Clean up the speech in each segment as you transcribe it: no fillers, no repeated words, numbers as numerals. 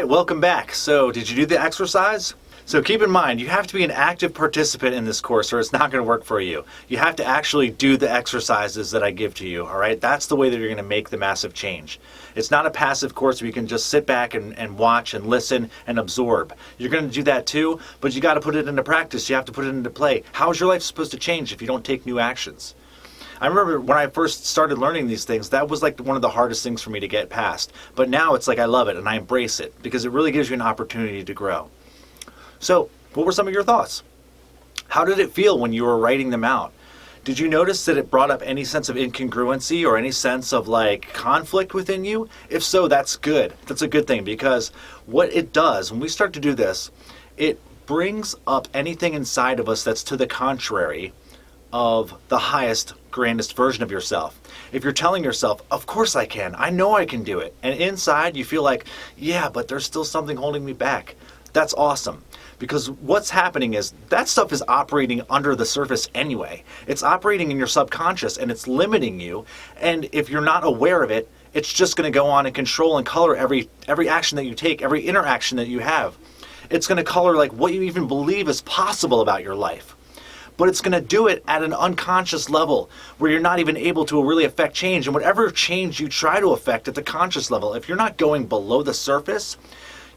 right, welcome back. So did you do the exercise? So keep in mind, you have to be an active participant in this course or it's not going to work for you. You have to actually do the exercises that I give to you, all right? That's the way that you're going to make the massive change. It's not a passive course where you can just sit back and watch and listen and absorb. You're going to do that too, but you got to put it into practice. You have to put it into play. How is your life supposed to change if you don't take new actions? I remember when I first started learning these things, that was like one of the hardest things for me to get past. But now it's like I love it and I embrace it because it really gives you an opportunity to grow. So, what were some of your thoughts? How did it feel when you were writing them out? Did you notice that it brought up any sense of incongruency or any sense of like conflict within you? If so, that's good. That's a good thing because what it does when we start to do this, it brings up anything inside of us that's to the contrary of the highest, grandest version of yourself. If you're telling yourself, of course I can, I know I can do it, and inside you feel like, yeah, but there's still something holding me back. That's awesome. Because what's happening is that stuff is operating under the surface anyway. It's operating in your subconscious and it's limiting you. And if you're not aware of it, it's just going to go on and control and color every action that you take, every interaction that you have. It's going to color like what you even believe is possible about your life. But it's going to do it at an unconscious level where you're not even able to really affect change. And whatever change you try to affect at the conscious level, if you're not going below the surface,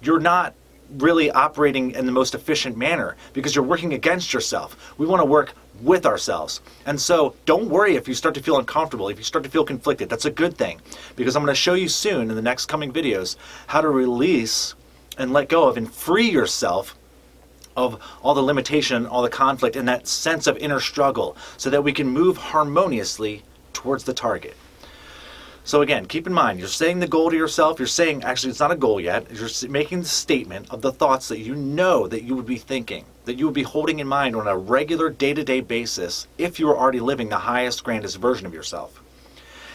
you're not really operating in the most efficient manner because you're working against yourself. We want to work with ourselves. And so don't worry if you start to feel uncomfortable, if you start to feel conflicted. That's a good thing because I'm going to show you soon in the next coming videos how to release and let go of and free yourself of all the limitation, all the conflict, and that sense of inner struggle so that we can move harmoniously towards the target. So again, keep in mind, you're saying the goal to yourself, you're saying, actually it's not a goal yet, you're making the statement of the thoughts that you know that you would be thinking, that you would be holding in mind on a regular day-to-day basis if you were already living the highest, grandest version of yourself.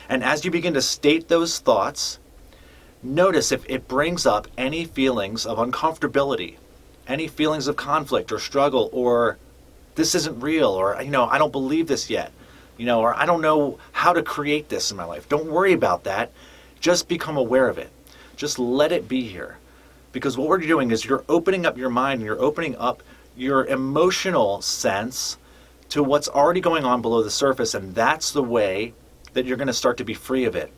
And as you begin to state those thoughts, notice if it brings up any feelings of uncomfortability, any feelings of conflict or struggle, or this isn't real, or I don't believe this yet. Or I don't know how to create this in my life. Don't worry about that. Just become aware of it. Just let it be here. Because what we're doing is you're opening up your mind and you're opening up your emotional sense to what's already going on below the surface, and that's the way that you're going to start to be free of it.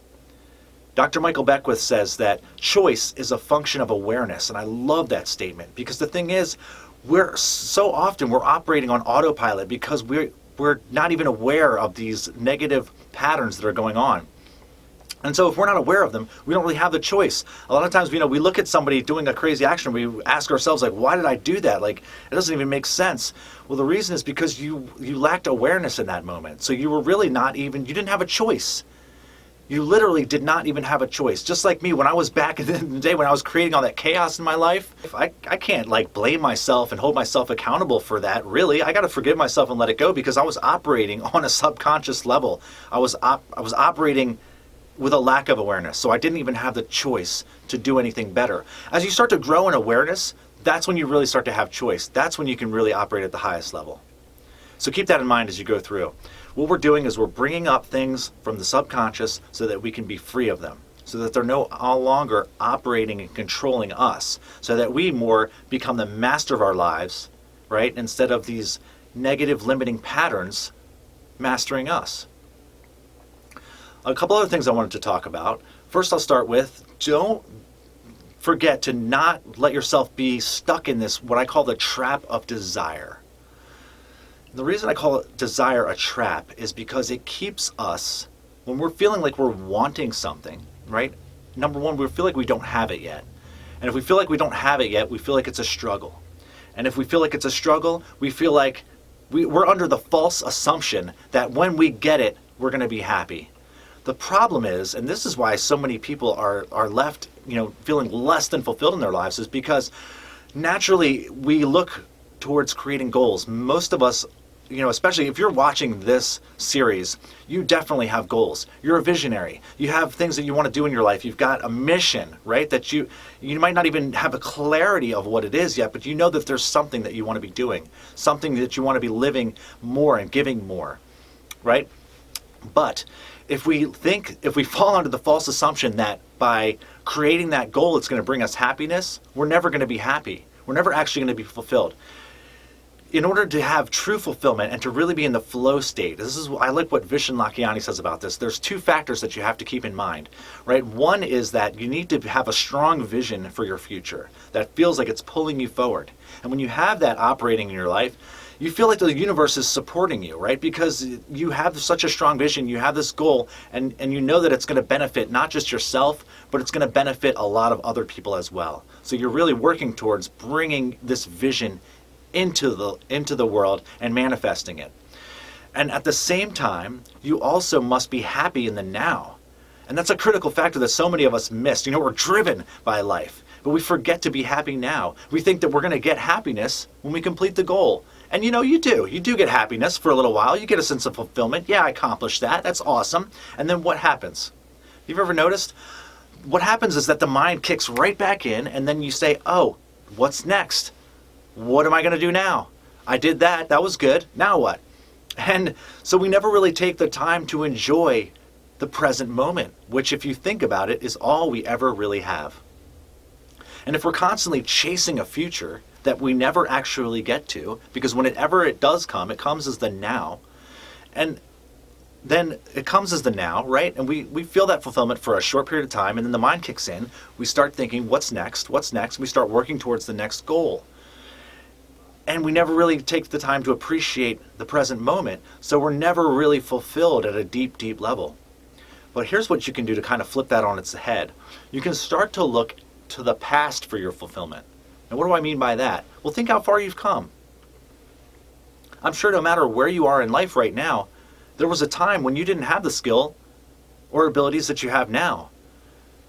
Dr. Michael Beckwith says that choice is a function of awareness, and I love that statement because the thing is, we're operating on autopilot because we're not even aware of these negative patterns that are going on. And so if we're not aware of them, we don't really have the choice. A lot of times, we look at somebody doing a crazy action, we ask ourselves, like, why did I do that? Like, it doesn't even make sense. Well, the reason is because you lacked awareness in that moment. So you were really you didn't have a choice. You literally did not even have a choice. Just like me, when I was back in the day when I was creating all that chaos in my life, I can't blame myself and hold myself accountable for that, really. I got to forgive myself and let it go because I was operating on a subconscious level. I was operating with a lack of awareness, so I didn't even have the choice to do anything better. As you start to grow in awareness, that's when you really start to have choice. That's when you can really operate at the highest level. So keep that in mind as you go through. What we're doing is we're bringing up things from the subconscious so that we can be free of them, so that they're no longer operating and controlling us, so that we more become the master of our lives, right? Instead of these negative limiting patterns mastering us. A couple other things I wanted to talk about. First, I'll start with, don't forget to not let yourself be stuck in this, what I call the trap of desire. The reason I call desire a trap is because it keeps us, when we're feeling like we're wanting something, right? Number one, we feel like we don't have it yet. And if we feel like we don't have it yet, we feel like it's a struggle. And if we feel like it's a struggle, we feel like we're under the false assumption that when we get it, we're going to be happy. The problem is, and this is why so many people are left, feeling less than fulfilled in their lives, is because naturally we look towards creating goals. Most of us, especially if you're watching this series, you definitely have goals. You're a visionary. You have things that you want to do in your life. You've got a mission, right? That you might not even have a clarity of what it is yet, but you know that there's something that you want to be doing, something that you want to be living more and giving more, right? But if we fall under the false assumption that by creating that goal, it's going to bring us happiness, we're never going to be happy. We're never actually going to be fulfilled. In order to have true fulfillment and to really be in the flow state, I like what Vishen Lakhiani says about this. There's two factors that you have to keep in mind, right? One is that you need to have a strong vision for your future that feels like it's pulling you forward. And when you have that operating in your life, you feel like the universe is supporting you, right? Because you have such a strong vision, you have this goal, and you know that it's going to benefit not just yourself, but it's going to benefit a lot of other people as well. So you're really working towards bringing this vision into the world and manifesting it. And at the same time, you also must be happy in the now. And that's a critical factor that so many of us miss. We're driven by life, but we forget to be happy now. We think that we're going to get happiness when we complete the goal. And you do get happiness for a little while. You get a sense of fulfillment. Yeah, I accomplished that. That's awesome. And then what happens? You've ever noticed? What happens is that the mind kicks right back in, and then you say, oh, what's next? What am I going to do now? I did that. That was good. Now what? And so we never really take the time to enjoy the present moment, which, if you think about it, is all we ever really have. And if we're constantly chasing a future that we never actually get to, because whenever it does come, it comes as the now. And then it comes as the now, right? And we feel that fulfillment for a short period of time, and then the mind kicks in. We start thinking, what's next? What's next? We start working towards the next goal. And we never really take the time to appreciate the present moment, so we're never really fulfilled at a deep, deep level. But here's what you can do to kind of flip that on its head. You can start to look to the past for your fulfillment. And what do I mean by that? Well, think how far you've come. I'm sure no matter where you are in life right now, there was a time when you didn't have the skill or abilities that you have now.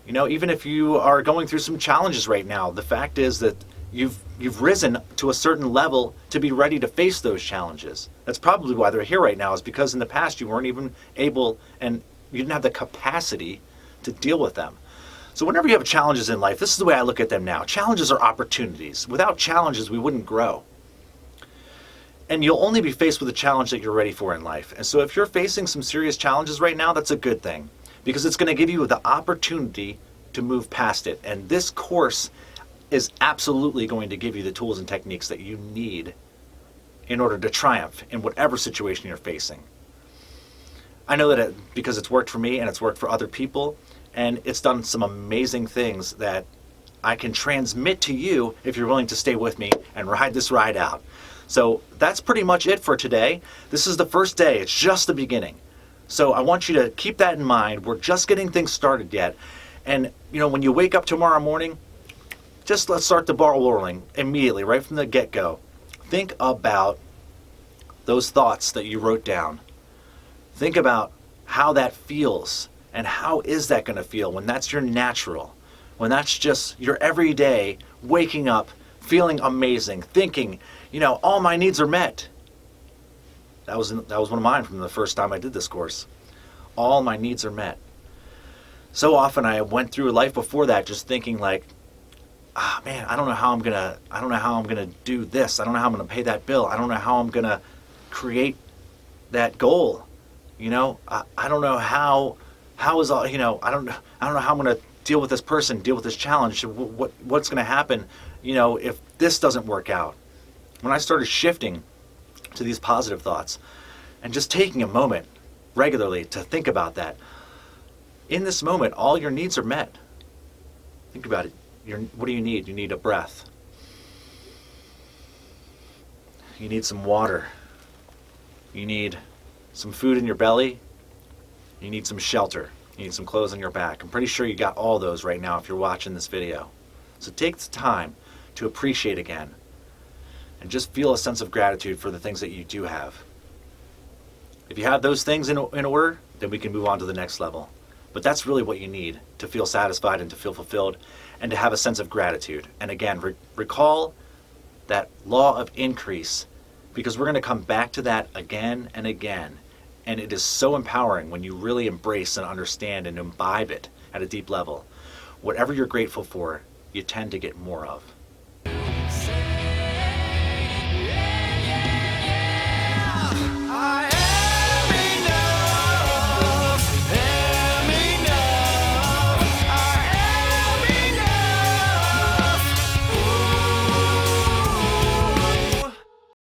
Even if you are going through some challenges right now, the fact is that you've risen to a certain level to be ready to face those challenges. That's probably why they're here right now, is because in the past you weren't even able, and you didn't have the capacity to deal with them. So whenever you have challenges in life, this is the way I look at them now. Challenges are opportunities. Without challenges, we wouldn't grow. And you'll only be faced with a challenge that you're ready for in life. And so if you're facing some serious challenges right now, that's a good thing, because it's going to give you the opportunity to move past it. And this course is absolutely going to give you the tools and techniques that you need in order to triumph in whatever situation you're facing. I know that because it's worked for me and it's worked for other people, and it's done some amazing things that I can transmit to you if you're willing to stay with me and ride this ride out. So that's pretty much it for today. This is the first day. It's just the beginning. So I want you to keep that in mind. We're just getting things started yet. And when you wake up tomorrow morning, just let's start the ball rolling immediately, right from the get-go. Think about those thoughts that you wrote down. Think about how that feels, and how is that going to feel when that's your natural, when that's just your everyday waking up, feeling amazing, thinking, all my needs are met. That was one of mine from the first time I did this course. All my needs are met. So often I went through life before that just thinking like, man, I don't know how I'm gonna do this. I don't know how I'm gonna pay that bill. I don't know how I'm gonna create that goal. I don't know how is all, I don't know how I'm gonna deal with this person, deal with this challenge. What's gonna happen, if this doesn't work out. When I started shifting to these positive thoughts and just taking a moment regularly to think about that, in this moment, all your needs are met. Think about it. What do you need? You need a breath. You need some water. You need some food in your belly. You need some shelter. You need some clothes on your back. I'm pretty sure you got all those right now if you're watching this video. So take the time to appreciate again and just feel a sense of gratitude for the things that you do have. If you have those things in order, then we can move on to the next level. But that's really what you need to feel satisfied and to feel fulfilled and to have a sense of gratitude. And again, recall that law of increase, because we're going to come back to that again and again. And it is so empowering when you really embrace and understand and imbibe it at a deep level. Whatever you're grateful for, you tend to get more of.